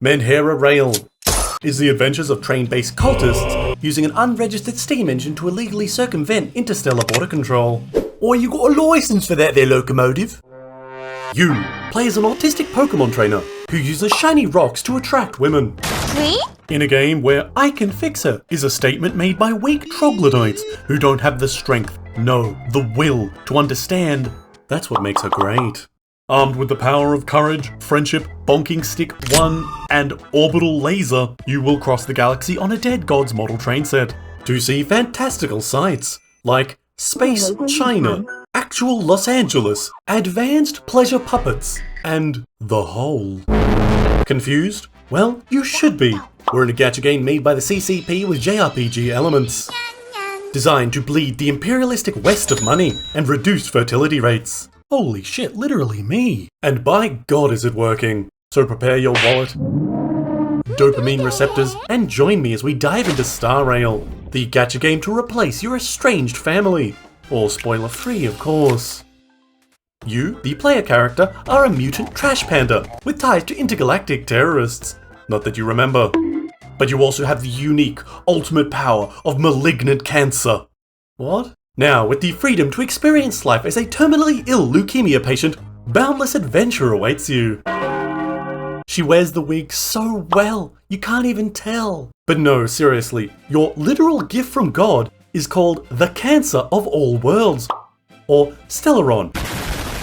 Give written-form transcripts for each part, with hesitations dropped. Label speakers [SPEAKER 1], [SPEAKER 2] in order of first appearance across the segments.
[SPEAKER 1] Honkai Rail is the adventures of train-based cultists using an unregistered steam engine to illegally circumvent interstellar border control.
[SPEAKER 2] Or you got a license for that there locomotive?
[SPEAKER 1] You play as an autistic Pokemon trainer who uses shiny rocks to attract women. In a game where "I can fix her" is a statement made by weak troglodytes who don't have the strength, no, the will to understand. That's what makes her great. Armed with the power of courage, friendship, bonking stick 1, and orbital laser, you will cross the galaxy on a Dead Gods model train set to see fantastical sights like Space China, actual Los Angeles, advanced pleasure puppets, and the Hole. Confused? Well, you should be. We're in a gacha game made by the CCP with JRPG elements. Designed to bleed the imperialistic west of money and reduce fertility rates. Holy shit, literally me. And by God is it working. So prepare your wallet, dopamine receptors, and join me as we dive into Star Rail, the gacha game to replace your estranged family. All spoiler free, of course. You, the player character, are a mutant trash panda with ties to intergalactic terrorists. Not that you remember. But you also have the unique, ultimate power of malignant cancer. What? Now, with the freedom to experience life as a terminally ill leukemia patient, boundless adventure awaits you. She wears the wig so well, you can't even tell. But no, seriously, your literal gift from God is called the Cancer of All Worlds, or Stellaron.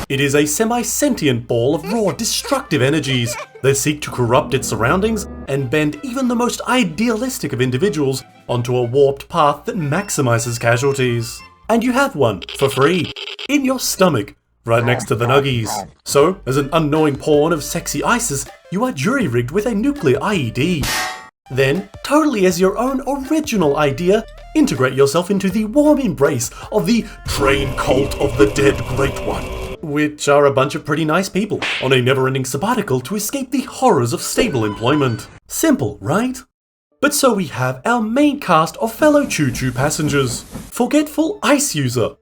[SPEAKER 1] It is a semi-sentient ball of raw, destructive energies that seek to corrupt its surroundings and bend even the most idealistic of individuals onto a warped path that maximizes casualties. And you have one, for free, in your stomach, right next to the nuggies. So, as an unknowing pawn of sexy ISIS, you are jury-rigged with a nuclear IED. Then, totally as your own original idea, integrate yourself into the warm embrace of the train cult of the dead Great One. Which are a bunch of pretty nice people on a never-ending sabbatical to escape the horrors of stable employment. Simple, right? But so we have our main cast of fellow choo-choo passengers. Forgetful ice user,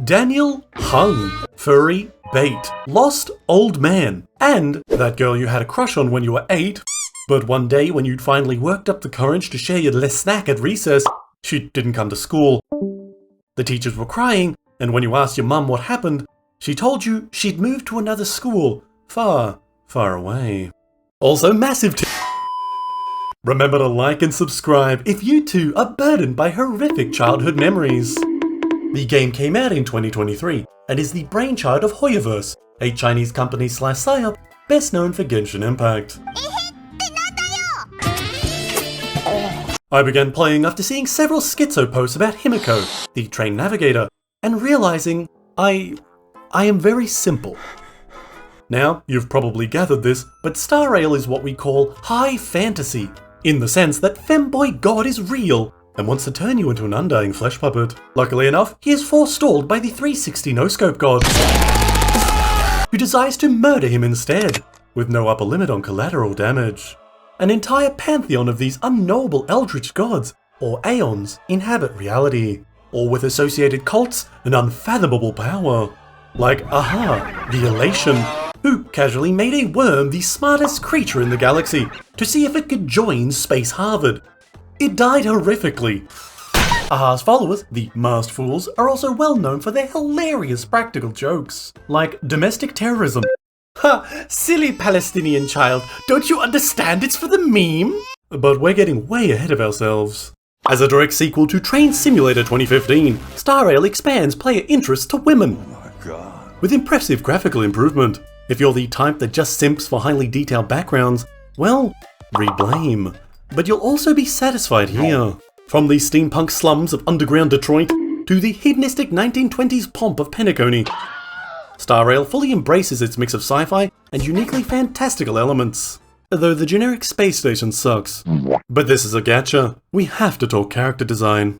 [SPEAKER 1] Daniel Hung, furry bait, lost old man, and that girl you had a crush on when you were 8, but one day when you'd finally worked up the courage to share your last snack at recess, she didn't come to school. The teachers were crying, and when you asked your mum what happened, she told you she'd moved to another school, far, far away. Also massive Remember to like and subscribe if you too are burdened by horrific childhood memories. The game came out in 2023 and is the brainchild of Hoyoverse, a Chinese company / psyop best known for Genshin Impact. I began playing after seeing several schizo posts about Himiko, the train navigator, and realizing I am very simple. Now, you've probably gathered this, but Star Rail is what we call high fantasy, in the sense that femboy God is real and wants to turn you into an undying flesh puppet. Luckily enough, he is forestalled by the 360 no-scope God, who desires to murder him instead, with no upper limit on collateral damage. An entire pantheon of these unknowable eldritch gods, or Aeons, inhabit reality, all with associated cults and unfathomable power. Like Aha, the Elation, who casually made a worm the smartest creature in the galaxy to see if it could join Space Harvard. It died horrifically. Aha's followers, the Masked Fools, are also well known for their hilarious practical jokes, like domestic terrorism. Ha! Silly Palestinian child, don't you understand it's for the meme? But we're getting way ahead of ourselves. As a direct sequel to Train Simulator 2015, Star Rail expands player interest to women. With impressive graphical improvement. If you're the type that just simps for highly detailed backgrounds, well, reblame. But you'll also be satisfied here. From the steampunk slums of underground Detroit to the hedonistic 1920s pomp of Penacony, Star Rail fully embraces its mix of sci-fi and uniquely fantastical elements. Though the generic space station sucks. But this is a gacha. We have to talk character design.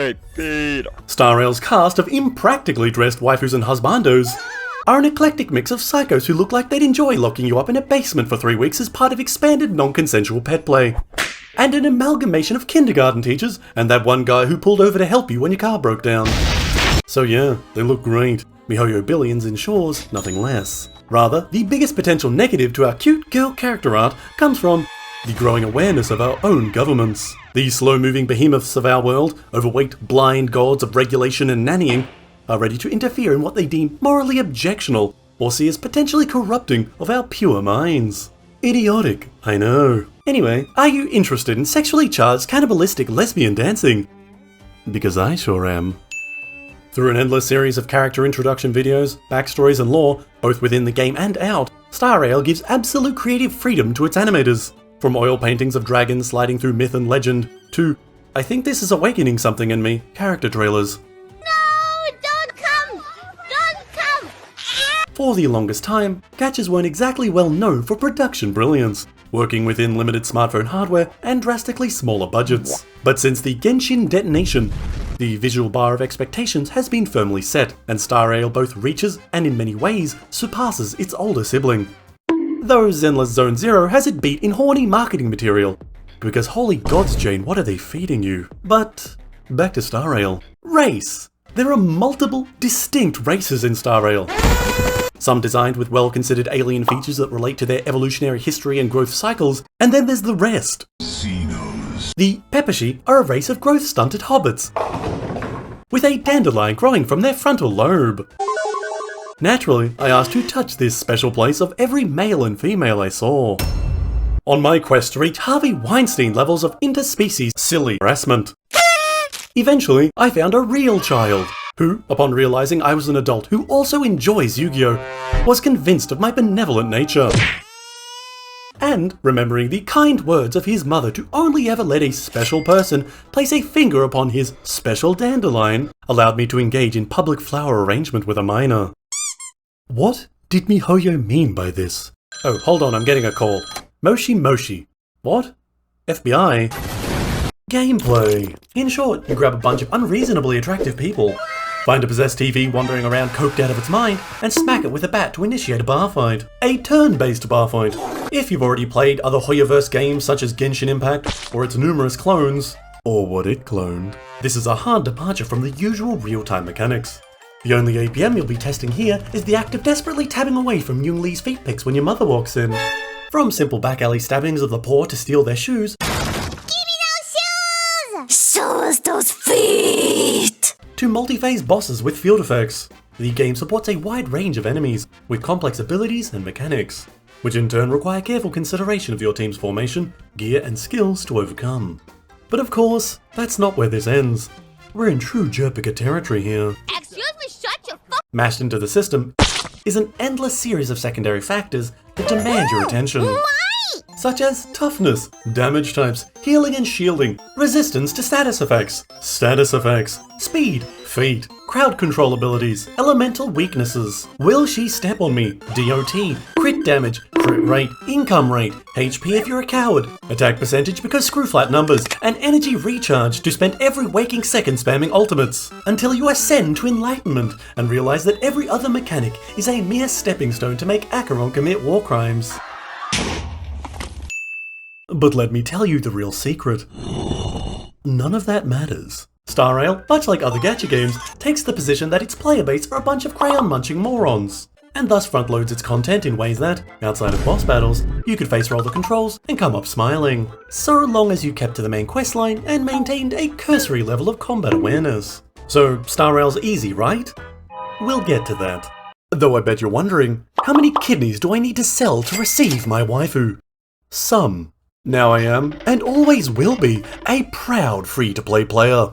[SPEAKER 1] Star Rail's cast of impractically dressed waifus and husbandos are an eclectic mix of psychos who look like they'd enjoy locking you up in a basement for 3 weeks as part of expanded non-consensual pet play. And an amalgamation of kindergarten teachers and that one guy who pulled over to help you when your car broke down. So yeah, they look great. MiHoYo Billions ensures nothing less. Rather, the biggest potential negative to our cute girl character art comes from the growing awareness of our own governments. The slow-moving behemoths of our world, overweight blind gods of regulation and nannying, are ready to interfere in what they deem morally objectionable or see as potentially corrupting of our pure minds. Idiotic, I know. Anyway, are you interested in sexually charged cannibalistic lesbian dancing? Because I sure am. Through an endless series of character introduction videos, backstories and lore, both within the game and out, Star Rail gives absolute creative freedom to its animators. From oil paintings of dragons sliding through myth and legend, to, I think this is awakening something in me, character trailers.
[SPEAKER 3] No, don't come! Don't come!
[SPEAKER 1] For the longest time, Gachas weren't exactly well known for production brilliance, working within limited smartphone hardware and drastically smaller budgets. But since the Genshin detonation, the visual bar of expectations has been firmly set, and Star Rail both reaches and in many ways surpasses its older sibling. Though Zenless Zone Zero has it beat in horny marketing material. Because holy gods, Jane, what are they feeding you? But back to Star Rail. Race! There are multiple, distinct races in Star Rail. Some designed with well-considered alien features that relate to their evolutionary history and growth cycles, and then there's the rest.
[SPEAKER 4] Xenos.
[SPEAKER 1] The Peppershi are a race of growth-stunted hobbits, with a dandelion growing from their frontal lobe. Naturally, I asked to touch this special place of every male and female I saw, on my quest to reach Harvey Weinstein levels of interspecies silly harassment. Eventually, I found a real child, who, upon realizing I was an adult who also enjoys Yu-Gi-Oh!, was convinced of my benevolent nature. And, remembering the kind words of his mother to only ever let a special person place a finger upon his special dandelion, allowed me to engage in public flower arrangement with a minor. What did MiHoYo mean by this? Oh, hold on, I'm getting a call. Moshi Moshi. What? FBI? Gameplay. In short, you grab a bunch of unreasonably attractive people, find a possessed TV wandering around coked out of its mind, and smack it with a bat to initiate a bar fight. A turn-based bar fight. If you've already played other Hoyoverse games such as Genshin Impact, or its numerous clones, or what it cloned, this is a hard departure from the usual real-time mechanics. The only APM you'll be testing here is the act of desperately tabbing away from Young Lee's feet pics when your mother walks in. From simple back alley stabbings of the poor to steal their shoes,
[SPEAKER 3] Give me those shoes! Show us those feet!
[SPEAKER 1] to multi-phase bosses with field effects. The game supports a wide range of enemies, with complex abilities and mechanics, which in turn require careful consideration of your team's formation, gear and skills to overcome. But of course, that's not where this ends. We're in true JRPG territory here.
[SPEAKER 3] Excuse me, shut your fuck.
[SPEAKER 1] Mashed into the system is an endless series of secondary factors that demand your attention. Such as toughness, damage types, healing and shielding, resistance to status effects, speed, feet, crowd control abilities, elemental weaknesses, will she step on me, DOT, crit damage, crit rate, income rate, HP if you're a coward, attack percentage because screw flat numbers, and energy recharge to spend every waking second spamming ultimates, until you ascend to enlightenment and realize that every other mechanic is a mere stepping stone to make Acheron commit war crimes. But let me tell you the real secret. None of that matters. Star Rail, much like other gacha games, takes the position that its player base are a bunch of crayon-munching morons, and thus front-loads its content in ways that, outside of boss battles, you could face roll the controls and come up smiling, so long as you kept to the main questline and maintained a cursory level of combat awareness. So, Star Rail's easy, right? We'll get to that. Though I bet you're wondering, how many kidneys do I need to sell to receive my waifu? Some. Now I am, and always will be, a proud free-to-play player.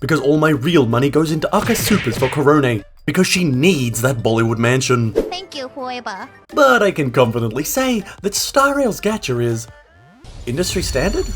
[SPEAKER 1] Because all my real money goes into Aka Supers for Korone, because she needs that Bollywood mansion.
[SPEAKER 3] Thank you, whoever.
[SPEAKER 1] But I can confidently say that Star Rail's gacha is industry standard?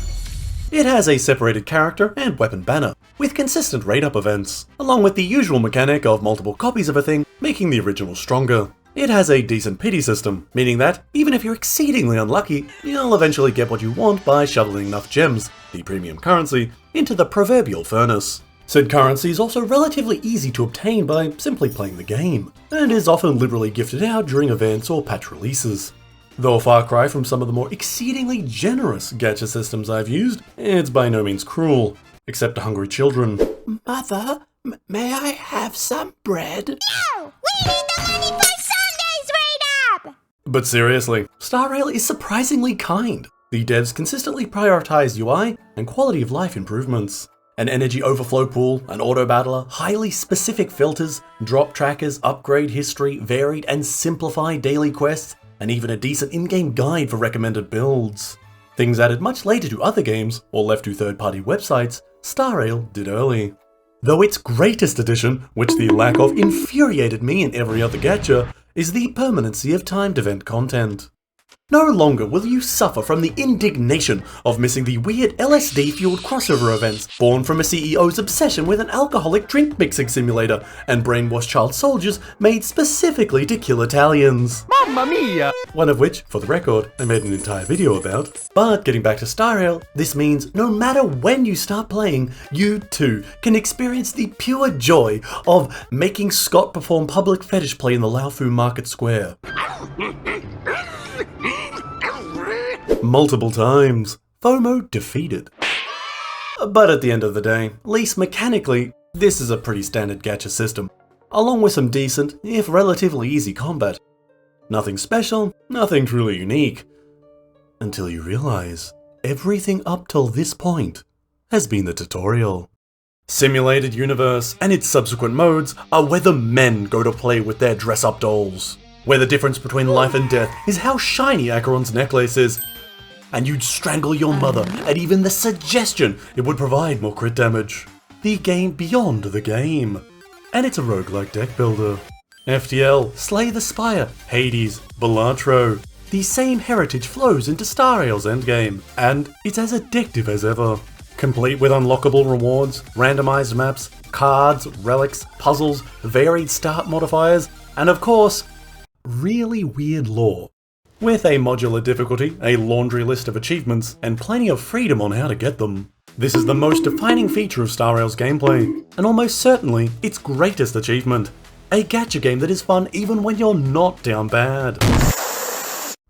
[SPEAKER 1] It has a separated character and weapon banner, with consistent rate-up events, along with the usual mechanic of multiple copies of a thing, making the original stronger. It has a decent pity system, meaning that, even if you're exceedingly unlucky, you'll eventually get what you want by shoveling enough gems, the premium currency, into the proverbial furnace. Said currency is also relatively easy to obtain by simply playing the game, and is often liberally gifted out during events or patch releases. Though a far cry from some of the more exceedingly generous gacha systems I've used, it's by no means cruel, except to hungry children.
[SPEAKER 2] Mother, may I have some bread?
[SPEAKER 3] No! We need the money for Sunday's rate up!
[SPEAKER 1] But seriously, Star Rail is surprisingly kind. The devs consistently prioritize UI and quality of life improvements. An energy overflow pool, an auto battler, highly specific filters, drop trackers, upgrade history, varied and simplified daily quests, and even a decent in-game guide for recommended builds. Things added much later to other games, or left to third-party websites, Star Rail did early. Though its greatest addition, which the lack of infuriated me in every other gacha, is the permanency of timed event content. No longer will you suffer from the indignation of missing the weird LSD-fueled crossover events born from a CEO's obsession with an alcoholic drink mixing simulator and brainwashed child soldiers made specifically to kill Italians. Mamma mia! One of which, for the record, I made an entire video about. But getting back to Star Rail, this means no matter when you start playing, you too can experience the pure joy of making Scott perform public fetish play in the Laofu Market Square. Multiple times. FOMO defeated. But at the end of the day, at least mechanically, this is a pretty standard gacha system, along with some decent, if relatively easy combat. Nothing special, nothing truly unique. Until you realize, everything up till this point has been the tutorial. Simulated Universe and its subsequent modes are where the men go to play with their dress-up dolls. Where the difference between life and death is how shiny Acheron's necklace is. And you'd strangle your mother at even the suggestion it would provide more crit damage. The game beyond the game. And it's a roguelike deck builder. FTL, Slay the Spire, Hades, Balatro. The same heritage flows into Star Rail's endgame, and it's as addictive as ever. Complete with unlockable rewards, randomized maps, cards, relics, puzzles, varied start modifiers, and of course, really weird lore. With a modular difficulty, a laundry list of achievements, and plenty of freedom on how to get them. This is the most defining feature of Star Rail's gameplay, and almost certainly its greatest achievement. A gacha game that is fun even when you're not down bad.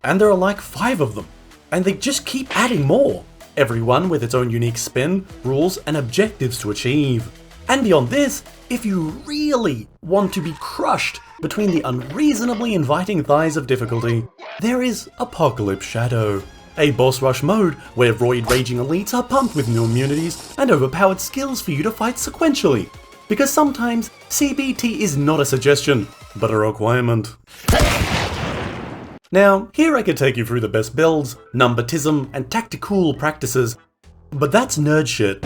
[SPEAKER 1] And there are like 5 of them, and they just keep adding more. Every one with its own unique spin, rules, and objectives to achieve. And beyond this, if you really want to be crushed between the unreasonably inviting thighs of difficulty, there is Apocalypse Shadow, a boss rush mode where roid raging elites are pumped with new immunities and overpowered skills for you to fight sequentially. Because sometimes CBT is not a suggestion, but a requirement. Now, here I could take you through the best builds, numbertism, and tactical practices, but that's nerd shit.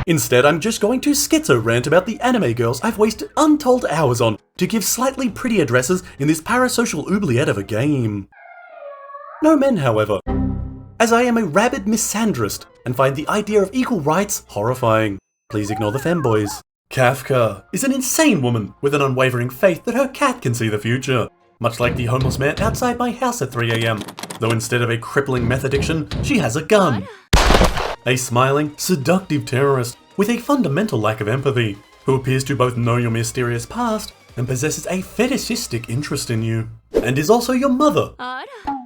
[SPEAKER 1] Instead, I'm just going to schizo rant about the anime girls I've wasted untold hours on to give slightly pretty addresses in this parasocial oubliette of a game. No men, however, as I am a rabid misandrist and find the idea of equal rights horrifying. Please ignore the femboys. Kafka is an insane woman with an unwavering faith that her cat can see the future, much like the homeless man outside my house at 3 AM, though instead of a crippling meth addiction, she has a gun. A smiling, seductive terrorist with a fundamental lack of empathy, who appears to both know your mysterious past and possesses a fetishistic interest in you, and is also your mother.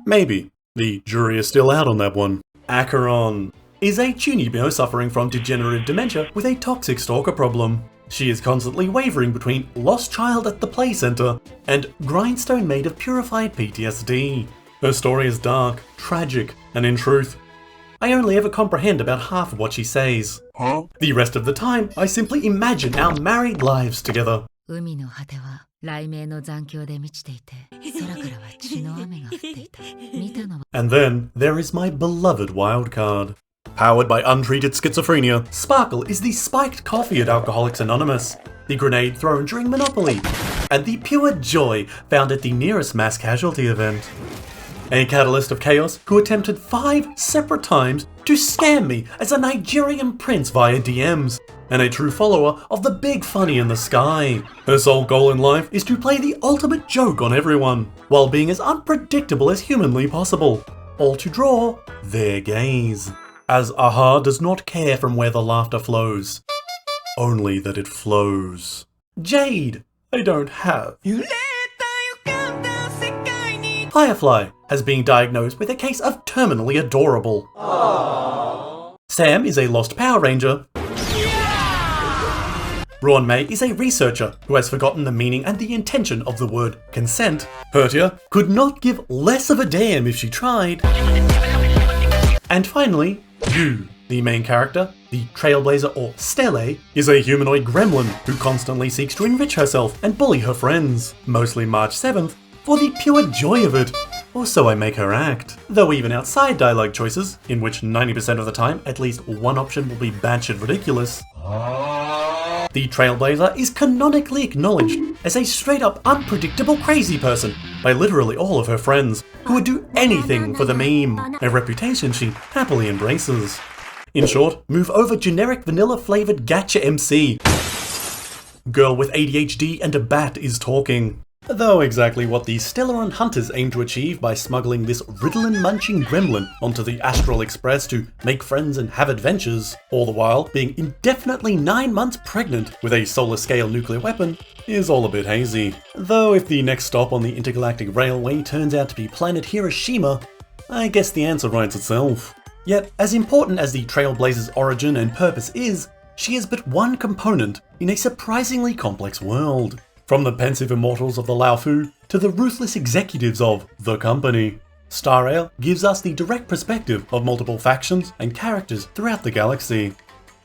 [SPEAKER 1] Maybe. The jury is still out on that one. Acheron is a Chunibyo suffering from degenerative dementia with a toxic stalker problem. She is constantly wavering between lost child at the play center and grindstone made of purified PTSD. Her story is dark, tragic, and in truth, I only ever comprehend about half of what she says. The rest of the time, I simply imagine our married lives together. And then, there is my beloved wildcard. Powered by untreated schizophrenia, Sparkle is the spiked coffee at Alcoholics Anonymous, the grenade thrown during Monopoly, and the pure joy found at the nearest mass casualty event. A catalyst of chaos who attempted 5 separate times to scam me as a Nigerian prince via DMs, and a true follower of the big funny in the sky. Her sole goal in life is to play the ultimate joke on everyone, while being as unpredictable as humanly possible, all to draw their gaze. As Aha does not care from where the laughter flows, only that it flows. Jade, I don't have. Firefly has been diagnosed with a case of terminally adorable. Aww. Sam is a lost Power Ranger. Braun May is a researcher who has forgotten the meaning and the intention of the word consent. Hertia could not give less of a damn if she tried. And finally, you, the main character, the Trailblazer or Stelle, is a humanoid gremlin who constantly seeks to enrich herself and bully her friends, mostly March 7th, for the pure joy of it. Or so I make her act. Though even outside dialogue choices, in which 90% of the time at least one option will be batshit ridiculous, the Trailblazer is canonically acknowledged as a straight up unpredictable crazy person by literally all of her friends, who would do anything for the meme, a reputation she happily embraces. In short, move over generic vanilla flavoured Gacha MC. Girl with ADHD and a bat is talking. Though exactly what the Stellaron hunters aim to achieve by smuggling this Ritalin-munching gremlin onto the Astral Express to make friends and have adventures, all the while being indefinitely 9 months pregnant with a solar-scale nuclear weapon, is all a bit hazy. Though if the next stop on the intergalactic railway turns out to be planet Hiroshima, I guess the answer writes itself. Yet, as important as the Trailblazer's origin and purpose is, she is but one component in a surprisingly complex world. From the pensive immortals of the Laofu to the ruthless executives of the company, Star Rail gives us the direct perspective of multiple factions and characters throughout the galaxy.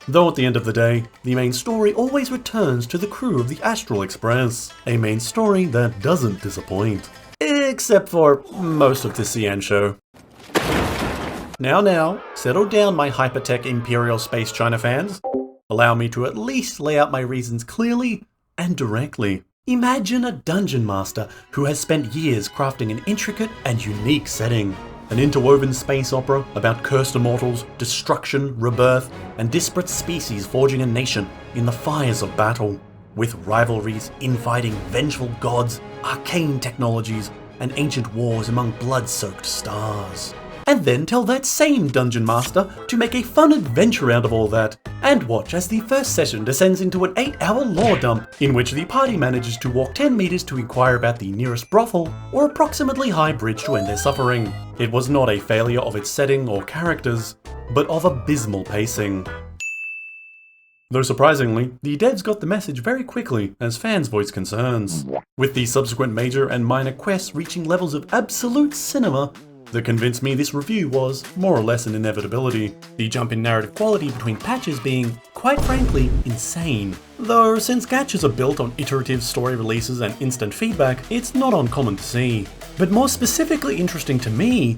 [SPEAKER 1] Though at the end of the day, the main story always returns to the crew of the Astral Express, a main story that doesn't disappoint. Except for most of the CN show. Now, settle down my hypertech Imperial Space China fans. Allow me to at least lay out my reasons clearly and directly. Imagine a dungeon master who has spent years crafting an intricate and unique setting. An interwoven space opera about cursed immortals, destruction, rebirth, and disparate species forging a nation in the fires of battle. With rivalries, infighting, vengeful gods, arcane technologies, and ancient wars among blood-soaked stars. And then tell that same dungeon master to make a fun adventure out of all that, and watch as the first session descends into an 8-hour lore dump, in which the party manages to walk 10 meters to inquire about the nearest brothel, or approximately high bridge to end their suffering. It was not a failure of its setting or characters, but of abysmal pacing. Though surprisingly, the devs got the message very quickly as fans voiced concerns, with the subsequent major and minor quests reaching levels of absolute cinema that convinced me this review was more or less an inevitability, the jump in narrative quality between patches being, quite frankly, insane. Though since gachas are built on iterative story releases and instant feedback, it's not uncommon to see. But more specifically interesting to me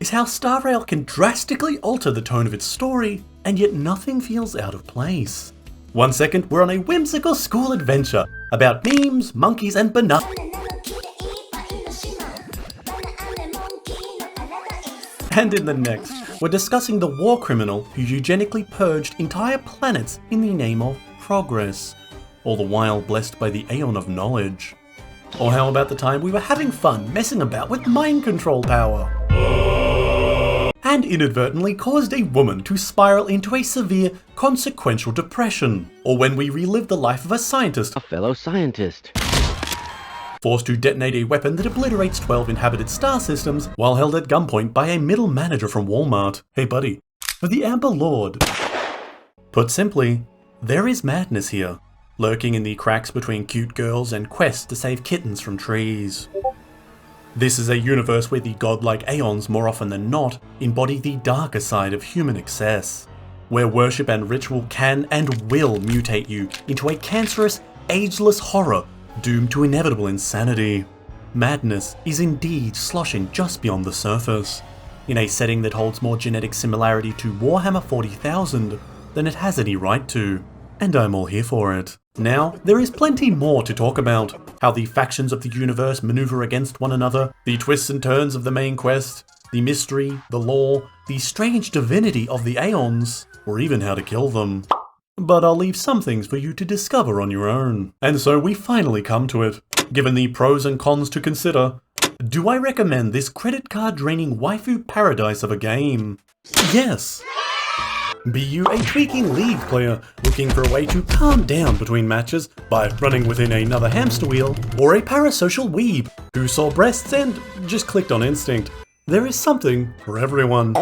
[SPEAKER 1] is how Star Rail can drastically alter the tone of its story, and yet nothing feels out of place. One second we're on a whimsical school adventure about memes, monkeys and bananas. And in the next, we're discussing the war criminal who eugenically purged entire planets in the name of progress, all the while blessed by the Aeon of knowledge. Or how about the time we were having fun messing about with mind control power, and inadvertently caused a woman to spiral into a severe consequential depression, or when we relived the life of a scientist,
[SPEAKER 4] A fellow scientist.
[SPEAKER 1] forced to detonate a weapon that obliterates 12 inhabited star systems while held at gunpoint by a middle manager from Walmart. Hey buddy, for the Amber Lord. Put simply, there is madness here, lurking in the cracks between cute girls and quests to save kittens from trees. This is a universe where the godlike Aeons more often than not embody the darker side of human excess, where worship and ritual can and will mutate you into a cancerous, ageless horror doomed to inevitable insanity. Madness is indeed sloshing just beyond the surface, in a setting that holds more genetic similarity to Warhammer 40,000 than it has any right to, and I'm all here for it. Now, there is plenty more to talk about, how the factions of the universe maneuver against one another, the twists and turns of the main quest, the mystery, the lore, the strange divinity of the Aeons, or even how to kill them. But I'll leave some things for you to discover on your own. And so we finally come to it. Given the pros and cons to consider, do I recommend this credit card draining waifu paradise of a game? Yes! Be you a tweaking League player looking for a way to calm down between matches by running within another hamster wheel, or a parasocial weeb who saw breasts and just clicked on instinct, there is something for everyone.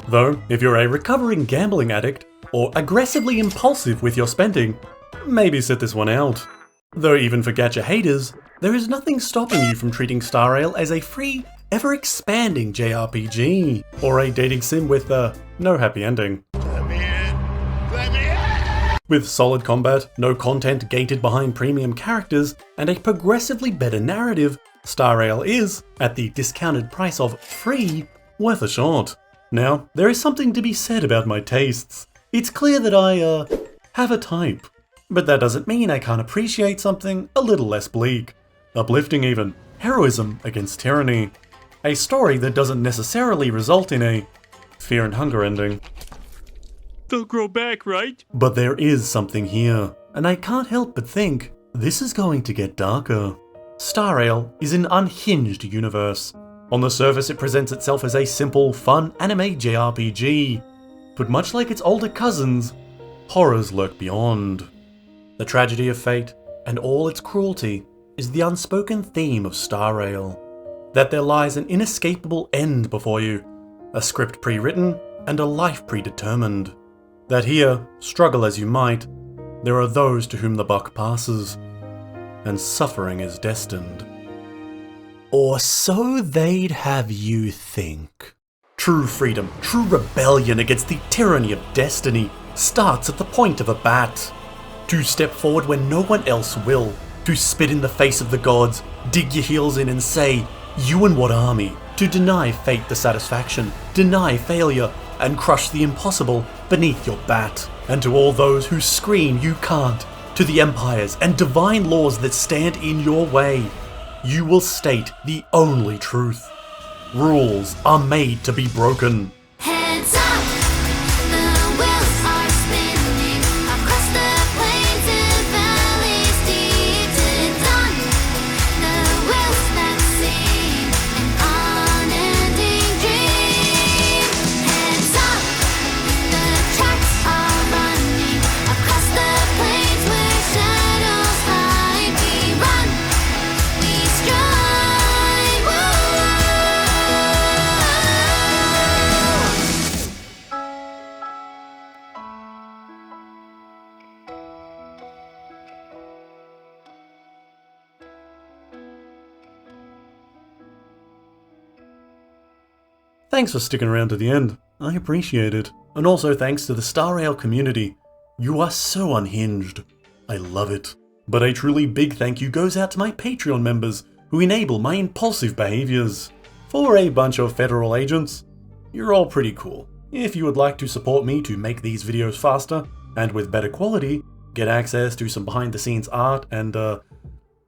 [SPEAKER 1] Though, if you're a recovering gambling addict, or aggressively impulsive with your spending, maybe sit this one out. Though even for gacha haters, there is nothing stopping you from treating Star Rail as a free, ever-expanding JRPG, or a dating sim with no happy ending.
[SPEAKER 2] Let me in! Let me in!
[SPEAKER 1] With solid combat, no content gated behind premium characters, and a progressively better narrative, Star Rail is, at the discounted price of free, worth a shot. Now, there is something to be said about my tastes. It's clear that I, have a type. But that doesn't mean I can't appreciate something a little less bleak. Uplifting even. Heroism against tyranny. A story that doesn't necessarily result in a fear and hunger ending.
[SPEAKER 4] They'll grow back, right?
[SPEAKER 1] But there is something here, and I can't help but think this is going to get darker. Star Rail is an unhinged universe. On the surface it presents itself as a simple, fun anime JRPG. But much like its older cousins, horrors lurk beyond. The tragedy of fate, and all its cruelty, is the unspoken theme of Star Rail. That there lies an inescapable end before you, a script pre-written, and a life predetermined. That here, struggle as you might, there are those to whom the buck passes, and suffering is destined. Or so they'd have you think. True freedom, true rebellion against the tyranny of destiny starts at the point of a bat. To step forward when no one else will, to spit in the face of the gods, dig your heels in and say, you and what army? To deny fate the satisfaction, deny failure, and crush the impossible beneath your bat. And to all those who scream you can't, to the empires and divine laws that stand in your way, you will state the only truth. Rules are made to be broken.
[SPEAKER 3] Heads up, the wheels are spinning across the plains and valleys deep to dawn. The wheels that sing an unending dream. Heads up, the tracks are running across the plains where shadows hide. We run, we strive. Whoa.
[SPEAKER 1] Thanks for sticking around to the end. I appreciate it. And also thanks to the Star Rail community. You are so unhinged. I love it. But a truly big thank you goes out to my Patreon members who enable my impulsive behaviors. For a bunch of federal agents, you're all pretty cool. If you would like to support me to make these videos faster and with better quality, get access to some behind the scenes art and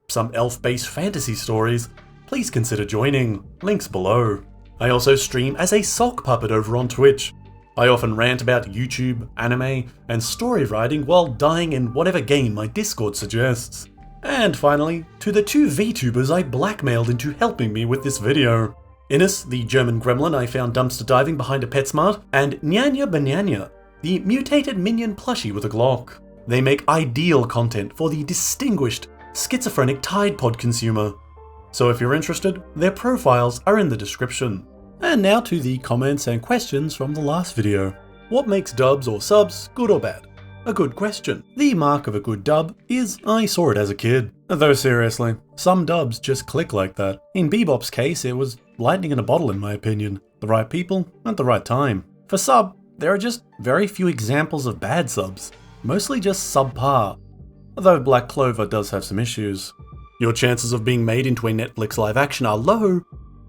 [SPEAKER 1] some elf-based fantasy stories, please consider joining. Links below. I also stream as a sock puppet over on Twitch. I often rant about YouTube, anime, and story writing while dying in whatever game my Discord suggests. And finally, to the two VTubers I blackmailed into helping me with this video. Innes, the German gremlin I found dumpster diving behind a PetSmart, and Nyana Banyana, the mutated minion plushie with a Glock. They make ideal content for the distinguished, schizophrenic Tide Pod consumer. So if you're interested, their profiles are in the description. And now to the comments and questions from the last video. What makes dubs or subs good or bad? A good question. The mark of a good dub is I saw it as a kid. Though seriously, some dubs just click like that. In Bebop's case, it was lightning in a bottle in my opinion. The right people at the right time. For sub, there are just very few examples of bad subs. Mostly just subpar. Although Black Clover does have some issues. Your chances of being made into a Netflix live action are low,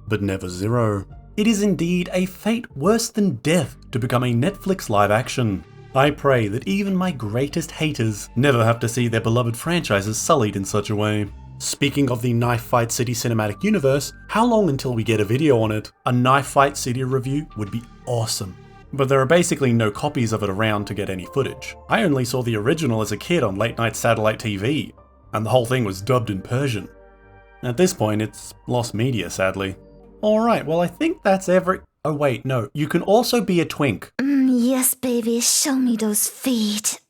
[SPEAKER 1] but never zero. It is indeed a fate worse than death to become a Netflix live action. I pray that even my greatest haters never have to see their beloved franchises sullied in such a way. Speaking of the Knife Fight City cinematic universe, how long until we get a video on it? A Knife Fight City review would be awesome. But there are basically no copies of it around to get any footage. I only saw the original as a kid on late night satellite TV. And the whole thing was dubbed in Persian. At this point, it's lost media, sadly. Alright, well I think that's oh wait, no, you can also be a twink.
[SPEAKER 3] Yes, baby, show me those feet.